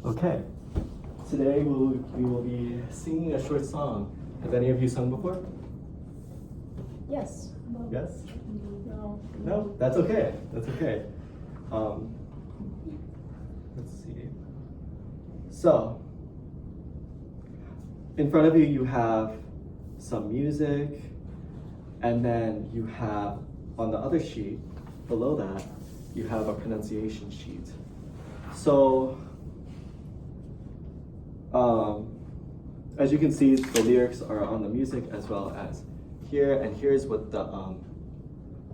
Okay. Today we will be singing a short song. Have any of you sung before? Yes. Yes? No. No? That's okay. That's okay. Let's see. So, in front of you, you have some music, and then you have, on the other sheet, below that, you have a pronunciation sheet. So, as you can see, the lyrics are on the music as well as here, and here's what the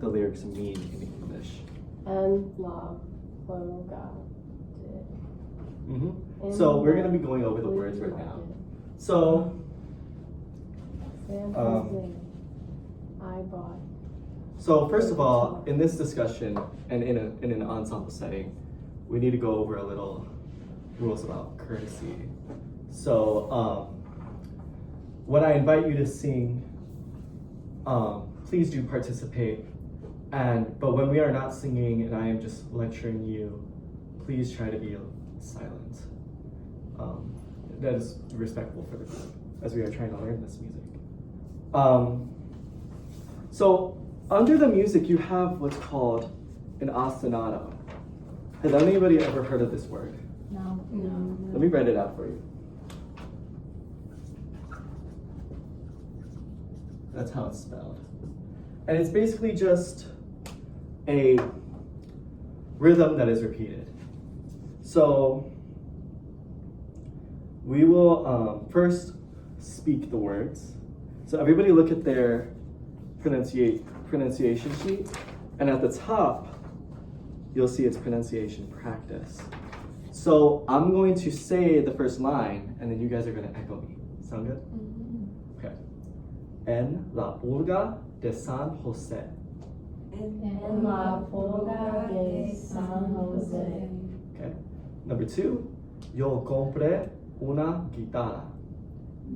lyrics mean in English. And la boga. So we're gonna be going over the words right now. So, I bought. so first of all, in this discussion and in an ensemble setting, we need to go over a little rules about courtesy. So, when I invite you to sing, please do participate. But when we are not singing and I am just lecturing you, please try to be silent. That is respectful for the group as we are trying to learn this music. So under the music, you have what's called an ostinato. Has anybody ever heard of this word? No. Let me write it out for you. That's how it's spelled. And it's basically just a rhythm that is repeated. So we will first speak the words. So everybody look at their pronunciation sheet, and at the top, you'll see it's pronunciation practice. So I'm going to say the first line, and then you guys are going to echo me. Sound good? Mm-hmm. Okay. En la pulga de San Jose. En la boga de San Jose. Okay. Number 2, yo compré una guitarra.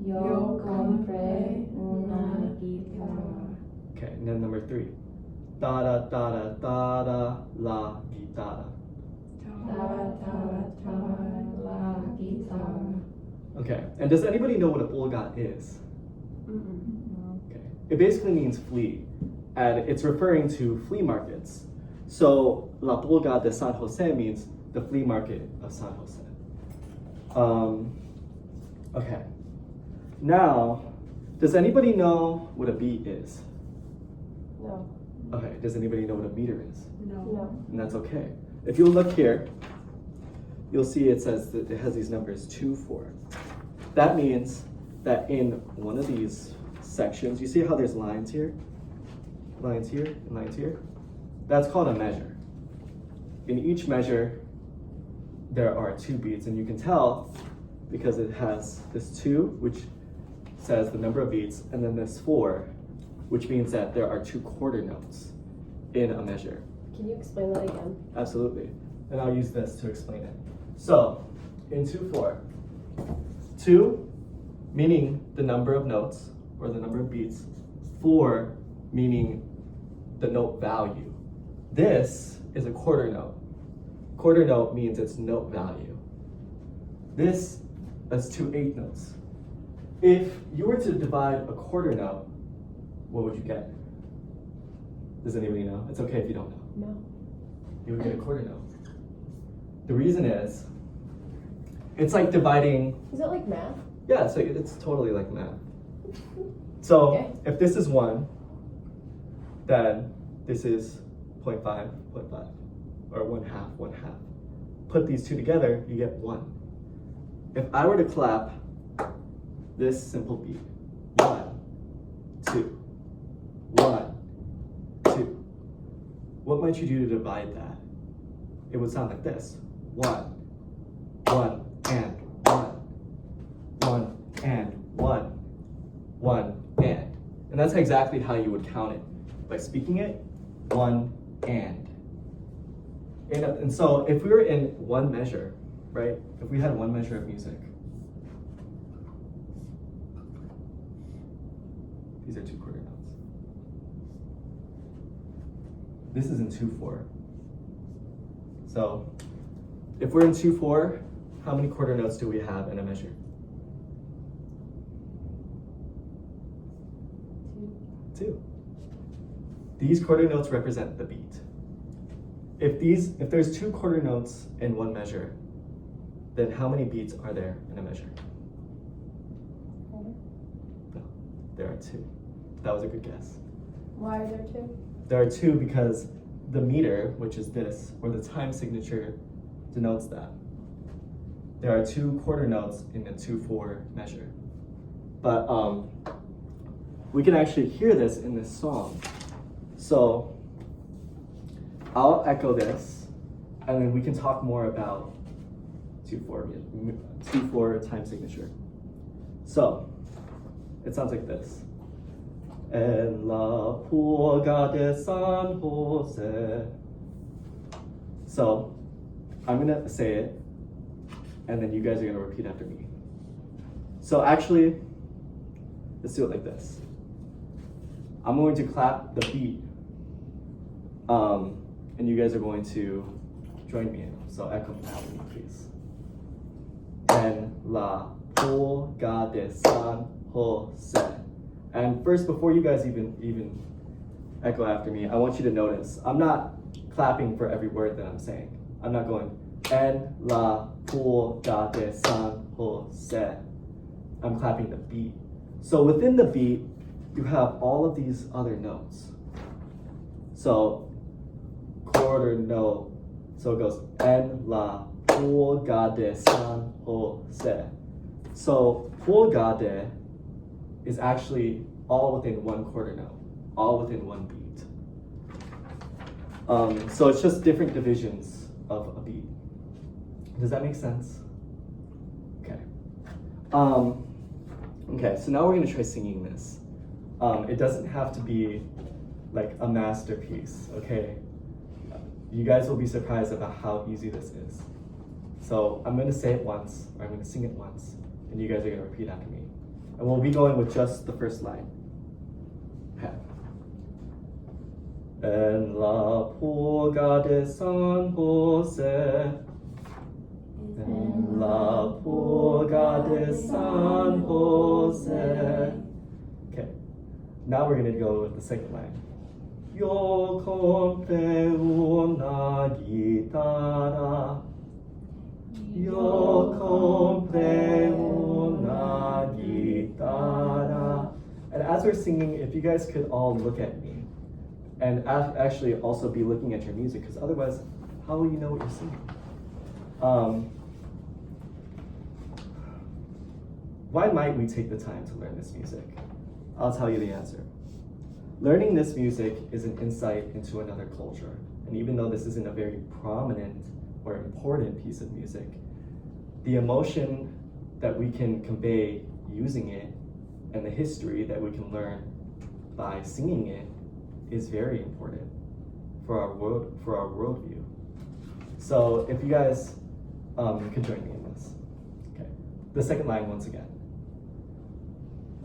Yo compré una guitarra. Okay, and then number 3, da da da da da da la guitarra. La guitarra. Okay, and does anybody know what a pulga is? No. Okay, it basically means flea, and it's referring to flea markets. So la pulga de San Jose means the flea market of San Jose. Okay. Now, does anybody know what a beat is? No. Okay, does anybody know what a meter is? No. And that's okay. If you look here, you'll see it says that it has these numbers 2, 4. That means that in one of these sections, you see how there's lines here? Lines here and lines here? That's called a measure. In each measure, there are 2 beats, and you can tell because it has this 2, which says the number of beats, and then this 4, which means that there are 2 quarter notes in a measure. Can you explain that again? Absolutely. And I'll use this to explain it. So, in 2/4, 2 meaning the number of notes or the number of beats, 4 meaning the note value. This is a quarter note. Quarter note means its note value. This is 2 8 notes. If you were to divide a quarter note, what would you get? Does anybody know? It's okay if you don't know. No. You would get a quarter note. The reason is, it's like dividing, Is it like math? yeah, so it's totally like math. So Okay. if this is 1, then this is 0.5, 0.5, or 1/2, 1/2. Put these 2 together, you get 1. If I were to clap this simple beat, 1, 2, 1, 2, what might you do to divide that? It would sound like this. 1, 1, and 1, 1, and 1, 1, and. And that's exactly how you would count it. By speaking it, 1, and. And so if we were in one measure, right? If we had one measure of music, these are 2 quarter notes. This is in 2/4. So if we're in 2/4, How many quarter notes do we have in a measure? 2. 2. These quarter notes represent the beat. If there's 2 quarter notes in one measure, then how many beats are there in a measure? 4. No, there are 2. That was a good guess. Why are there 2? There are 2 because the meter, which is this, or the time signature, denotes that. There are 2 quarter notes in a 2/4 measure. But we can actually hear this in this song. So I'll echo this, and then we can talk more about 2/4 time signature. So it sounds like this. En la purga de San Jose. So I'm gonna say it, and then you guys are gonna repeat after me. So actually, let's do it like this. I'm going to clap the beat, and you guys are going to join me in. So echo after me, please. En la purga de San Jose. And first, before you guys even echo after me, I want you to notice, I'm not clapping for every word that I'm saying. I'm not going, en la purga de San Jose. I'm clapping the beat. So within the beat, you have all of these other notes. So quarter note, so it goes, en la purga de San Jose. So purga de is actually all within one quarter note, all within one beat. So it's just different divisions of a beat. Does that make sense? Okay. Okay, so now we're gonna try singing this. It doesn't have to be like a masterpiece, okay? You guys will be surprised about how easy this is. So I'm gonna say it once, or I'm gonna sing it once, and you guys are gonna repeat after me. And we'll be going with just the first line. Okay. En la purga de San Jose. En la purga de San Jose. Okay. Now we're gonna go with the second line. Yo compré una guitarra. Yo compré una guitarra. And as we're singing, if you guys could all look at me and actually also be looking at your music, because otherwise, how will you know what you're singing? Why might we take the time to learn this music? I'll tell you the answer. Learning this music is an insight into another culture. And even though this isn't a very prominent or important piece of music, the emotion that we can convey using it and the history that we can learn by singing it is very important for our worldview. So if you guys could join me in this. Okay. The second line once again.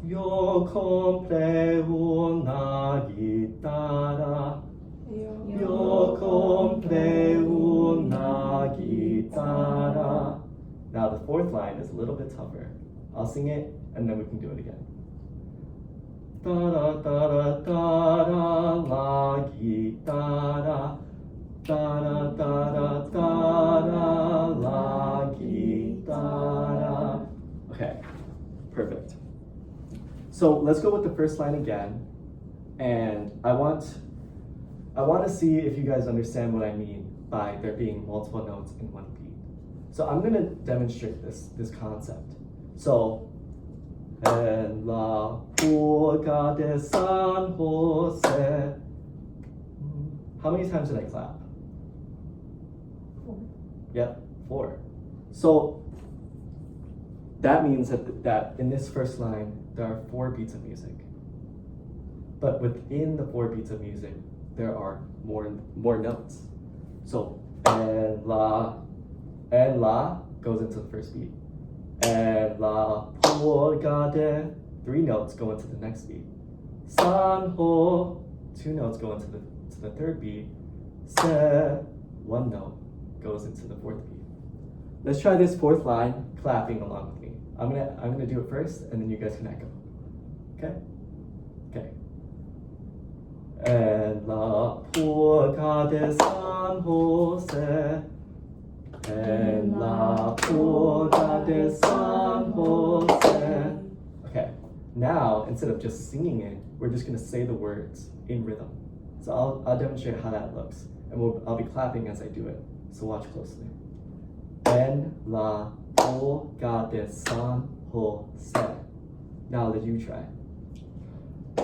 Yo compré una guitarra. Yo compré una guitarra. Now the fourth line is a little bit tougher. I'll sing it and then we can do it again. Da da da da da da la guitarra. Da da da da da da la guitarra. Okay, perfect. So let's go with the first line again, and I want to see if you guys understand what I mean by there being multiple notes in one beat. So I'm gonna demonstrate this concept. So, en la purga de San Jose. How many times did I clap? 4. Yep, 4. So that means that in this first line, there are 4 beats of music. But within the 4 beats of music, there are more notes. So en la goes into the first beat. En la purga de, 3 notes go into the next beat. San ho, 2 notes go into the third beat. Se, 1 note goes into the 4th beat. Let's try this fourth line, clapping along with me. I'm gonna do it first, and then you guys can echo. Okay? Okay. En la porta de San Jose. En la porta de San Jose. Okay. Now, instead of just singing it, we're just gonna say the words in rhythm. So I'll demonstrate how that looks, and I'll be clapping as I do it. So watch closely. En la porta de San Jose. Now let you try.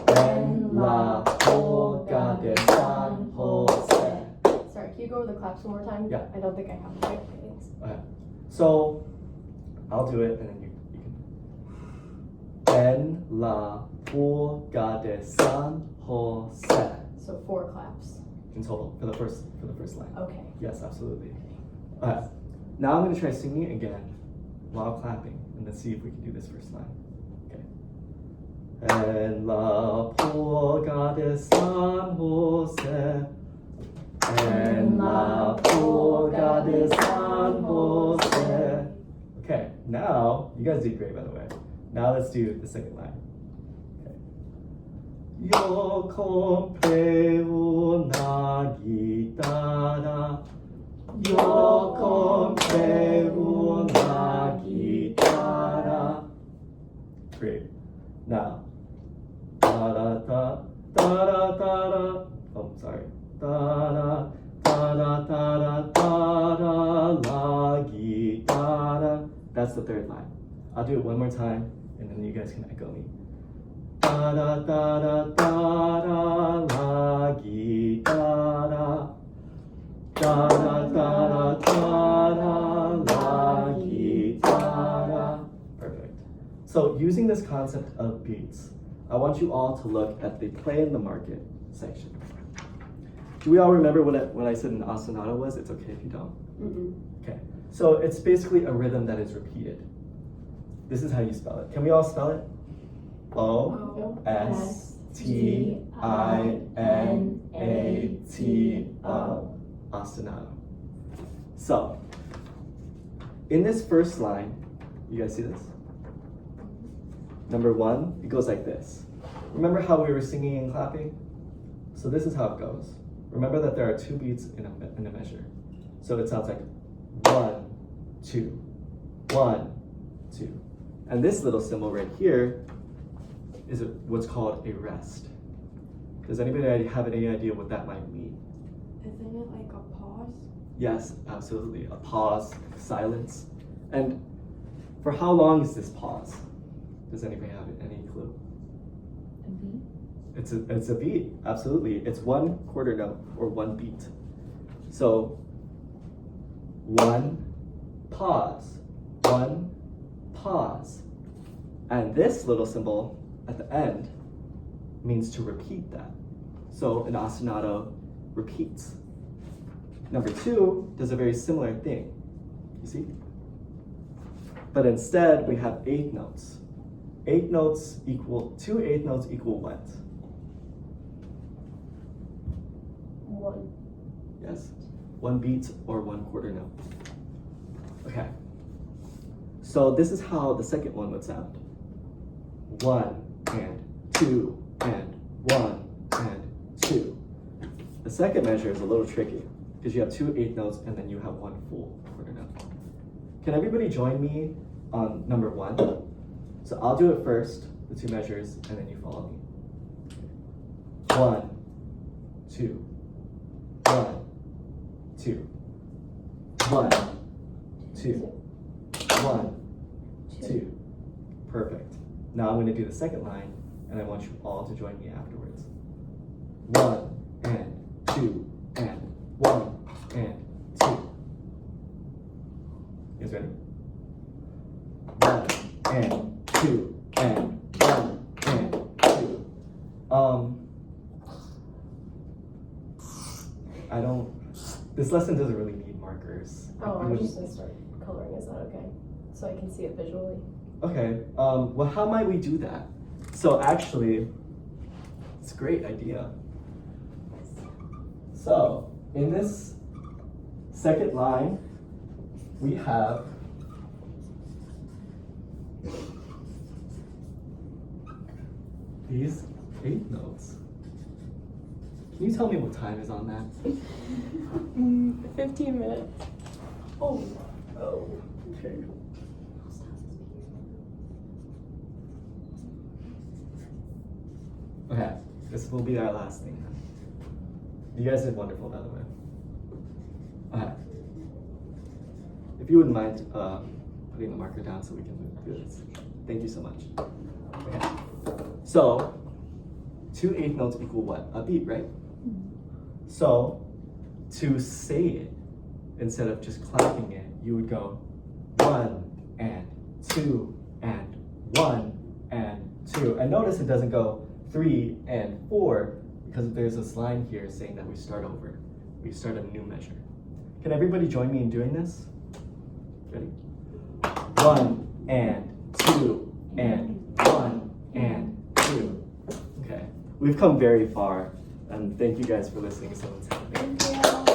En la porta de San Jose. Sorry, can you go over the claps one more time? Yeah. I don't think I have. Okay, thanks. Okay. So I'll do it, and then you can. En la porta de San Jose. So 4 claps. In total for the first line. Okay. Yes, absolutely. Okay. Now I'm gonna try singing it again while clapping, and let's see if we can do this first line. Okay. En la porta de San Jose. En la porta de San Jose. Okay, now you guys did great, by the way. Now let's do the second line. Okay. Yo compré una guitarra. Yo compré una guitarra. Great. Now, da da da da da da. Oh, sorry. Da da da da da da da la guitarra. That's the third line. I'll do it one more time, and then you guys can echo me. Da da da da da da la guitarra. Da da da da da la guitarra. Perfect. So using this concept of beats, I want you all to look at the play in the market section. Do we all remember what I said an ostinato was? It's okay if you don't. Okay. So it's basically a rhythm that is repeated. This is how you spell it. Can we all spell it? O-S-T-I-N-A-T-O. Ostinato. So, in this first line, you guys see this? Number 1, it goes like this. Remember how we were singing and clapping? So this is how it goes. Remember that there are 2 beats in a measure. So it sounds like 1, 2, 1, 2. And this little symbol right here is what's called a rest. Does anybody have any idea what that might mean? Isn't it like a pause? Yes, absolutely. A pause, silence. And for how long is this pause? Does anybody have any clue? A beat? It's a beat, absolutely. It's 1 quarter note or 1 beat. So 1 pause, 1 pause. And this little symbol at the end means to repeat that. So an ostinato repeats. Number 2 does a very similar thing. You see? But instead we have 8 notes. 8 notes equal 2 8 notes equal what? 1. Yes, 1 beat or 1 quarter note. Okay. So this is how the second one would sound. 1 and 2 and 1 and 2. The second measure is a little tricky because you have 2 8 notes and then you have 1 full quarter note. Can everybody join me on number 1? So I'll do it first, the 2 measures, and then you follow me. 1, 2, 1, 2, 1, 2, 1, 2. Perfect. Now I'm going to do the second line, and I want you all to join me afterwards. 1 and 2 and 1 and 2. You guys ready? 1 and 2 and 1 and 2. This lesson doesn't really need markers. Oh, I'm just gonna start coloring. Is that okay? So I can see it visually. Okay. Well, how might we do that? So actually, it's a great idea. So in this second line, we have these 8 notes. Can you tell me what time is on that? 15 minutes. Oh, okay. Okay, this will be our last thing then. You guys did wonderful, by the way. Okay. If you wouldn't mind putting the marker down so we can move through this. Thank you so much. Okay. So, 2 8th notes equal what? A beat, right? So, to say it, instead of just clapping it, you would go 1 and 2 and 1 and 2. And notice it doesn't go 3 and 4 because there's this line here saying that we start over. We start a new measure. Can everybody join me in doing this? Ready? 1 and 2 and 1 and 2. Okay. We've come very far, and thank you guys for listening so intently. Thank you.